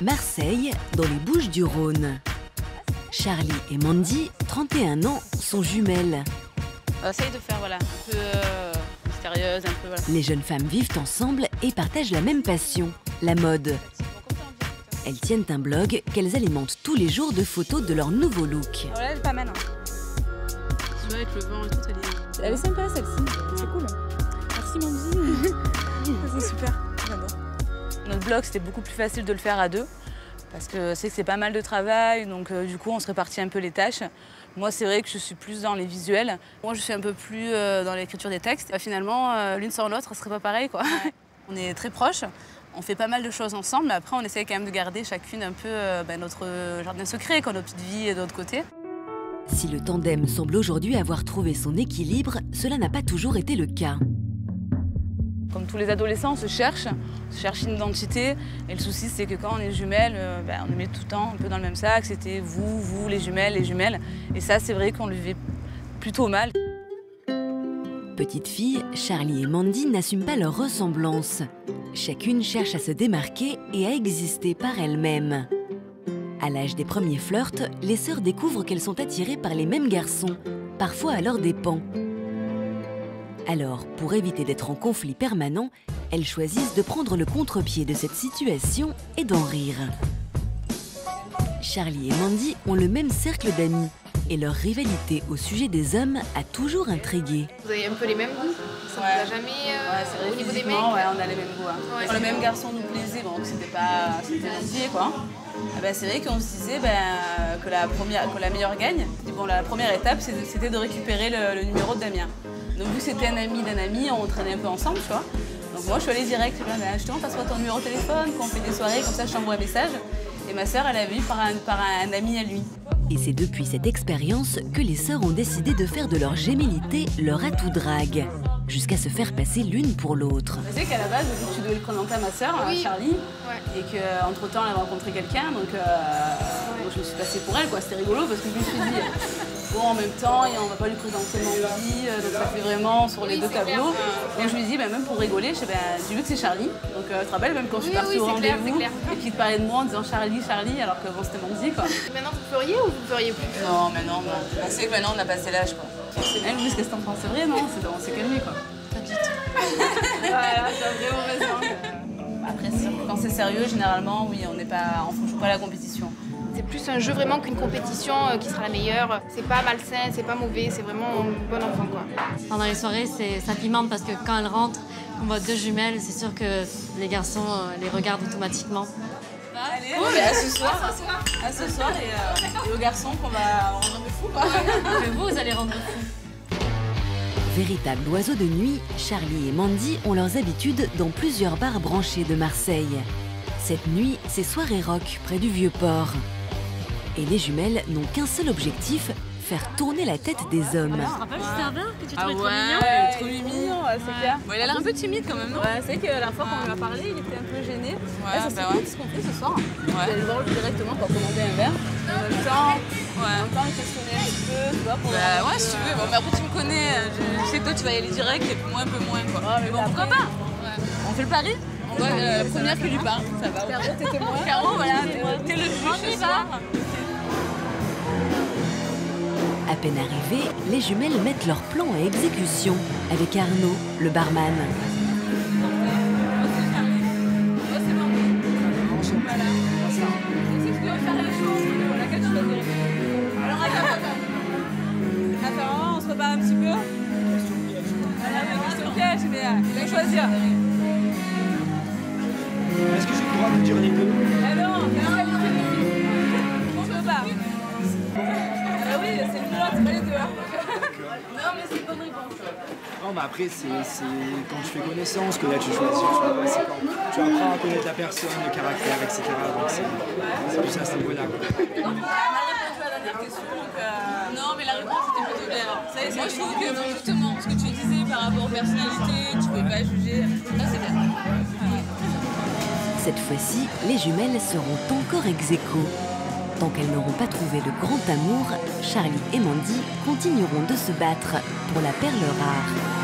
Marseille, dans les Bouches-du-Rhône. Charlie et Mandy, 31 ans, sont jumelles. On essaye de faire un peu mystérieuse, un peu Les jeunes femmes vivent ensemble et partagent la même passion, la mode. Elles tiennent un blog qu'elles alimentent tous les jours de photos de leur nouveau look. Voilà, elle est pas mal. Tu vois, avec le vent et tout, elle est sympa celle-ci, c'est cool. Merci Mandy. C'est super, j'adore. Notre blog, c'était beaucoup plus facile de le faire à deux. Parce que c'est pas mal de travail, donc du coup on se répartit un peu les tâches. Moi c'est vrai que je suis plus dans les visuels. Moi je suis un peu plus dans l'écriture des textes. Finalement l'une sans l'autre, ce serait pas pareil quoi. On est très proches, on fait pas mal de choses ensemble, mais après on essaie quand même de garder chacune un peu notre jardin secret, nos petites vies de l'autre côté. Si le tandem semble aujourd'hui avoir trouvé son équilibre, cela n'a pas toujours été le cas. Comme tous les adolescents, on se cherche une identité. Et le souci, c'est que quand on est jumelles, on nous met tout le temps un peu dans le même sac. C'était vous, les jumelles. Et ça, c'est vrai qu'on le vivait plutôt mal. Petites filles, Charlie et Mandy n'assument pas leur ressemblance. Chacune cherche à se démarquer et à exister par elle-même. À l'âge des premiers flirts, les sœurs découvrent qu'elles sont attirées par les mêmes garçons, parfois à leurs dépens. Alors, pour éviter d'être en conflit permanent, elles choisissent de prendre le contre-pied de cette situation et d'en rire. Charlie et Mandy ont le même cercle d'amis et leur rivalité au sujet des hommes a toujours intrigué. Vous avez un peu les mêmes goûts? Ça vous a jamais au niveau des mecs? On a les mêmes goûts. Hein. Quand le même garçon nous plaisait, bon, c'était gentil quoi. C'est vrai qu'on se disait que la meilleure gagne. Bon, la première étape, c'était de récupérer le numéro de Damien. Donc vu que c'était un ami d'un ami, on traînait un peu ensemble, tu vois. Donc moi je suis allée direct, justement passe-moi ton numéro de téléphone, quand on fait des soirées, comme ça je t'envoie un message. Et ma sœur, elle avait eu par un ami à lui. Et c'est depuis cette expérience que les sœurs ont décidé de faire de leur gémellité leur atout drague, jusqu'à se faire passer l'une pour l'autre. Je sais qu'à la base, tu devais le présenter à ma sœur, Charlie, et qu'entre-temps, elle a rencontré quelqu'un, donc je me suis passée pour elle, quoi. C'était rigolo parce que je me suis dit, bon, en même temps, on va pas lui présenter Mandy, donc ça fait vraiment sur les deux tableaux. Donc je me dis, même pour rigoler, j'ai vu que c'est Charlie, donc tu te rappelles, même quand je suis partie au rendez-vous, et qu'il te parlait de moi en disant Charlie, alors que bon, c'était Mandy, quoi. Maintenant, vous feriez ou vous feriez plus? Non, maintenant, non. On sait que maintenant, on a passé l'âge, quoi. Elle, qu'est-ce que t'en penses? C'est vrai, non? On s'est calmé, quoi. Pas du tout. Voilà, t'as vraiment raison. Après, quand c'est sérieux, généralement, oui, on ne joue pas la compétition. C'est plus un jeu vraiment qu'une compétition qui sera la meilleure. C'est pas malsain, c'est pas mauvais, c'est vraiment un bon enfant, quoi. Pendant les soirées, ça pimente parce que quand elles rentrent, on voit deux jumelles, c'est sûr que les garçons les regardent automatiquement. Allez, à ce soir et aux garçons qu'on va rendre fous, quoi. Mais vous allez rendre fous. Véritables oiseaux de nuit, Charlie et Mandy ont leurs habitudes dans plusieurs bars branchés de Marseille. Cette nuit, c'est soirée rock près du Vieux-Port. Et les jumelles n'ont qu'un seul objectif, faire tourner la tête des hommes. Tu te rappelles du serveur que tu trouvais trop mignon? Trop mignon, c'est clair. Bon, il a l'air un peu timide quand même, non? C'est vrai que la fois qu'on lui a parlé, il était un peu gêné. Ça c'est ce qu'on fait ce soir. Vous allez le voir directement pour commander un verre. En même temps, le questionner un petit peu, tu vois, pour si tu veux. Bon, mais après tu me connais, je sais que toi tu vas y aller direct et moi un peu moins, quoi. Mais bon, pourquoi pas? On fait le pari? La première qui lui parle, ça va. T'es témoin. Caro, voilà, t'es le juge ce soir. À peine arrivés, les jumelles mettent leur plan à exécution avec Arnaud, le barman. On se prépare un petit peu. Question piège, mais il va choisir. Est-ce que j'ai le droit de dire les deux? Non, on peut pas. Ah oui, c'est le droit, c'est pas les deux. Non, mais c'est une bonne réponse. Non, mais après, c'est quand tu fais connaissance que là tu choisis. Tu apprends à connaître la personne, le caractère, etc. Donc c'est plus à ce niveau-là. On a répondu à la dernière question, donc non, mais la réponse était plutôt bien. Moi, je trouve que justement, ce que tu disais par rapport aux personnalités, tu pouvais pas juger. Là, c'est bien. Cette fois-ci, les jumelles seront encore ex-aequo. Tant qu'elles n'auront pas trouvé le grand amour, Charlie et Mandy continueront de se battre pour la perle rare.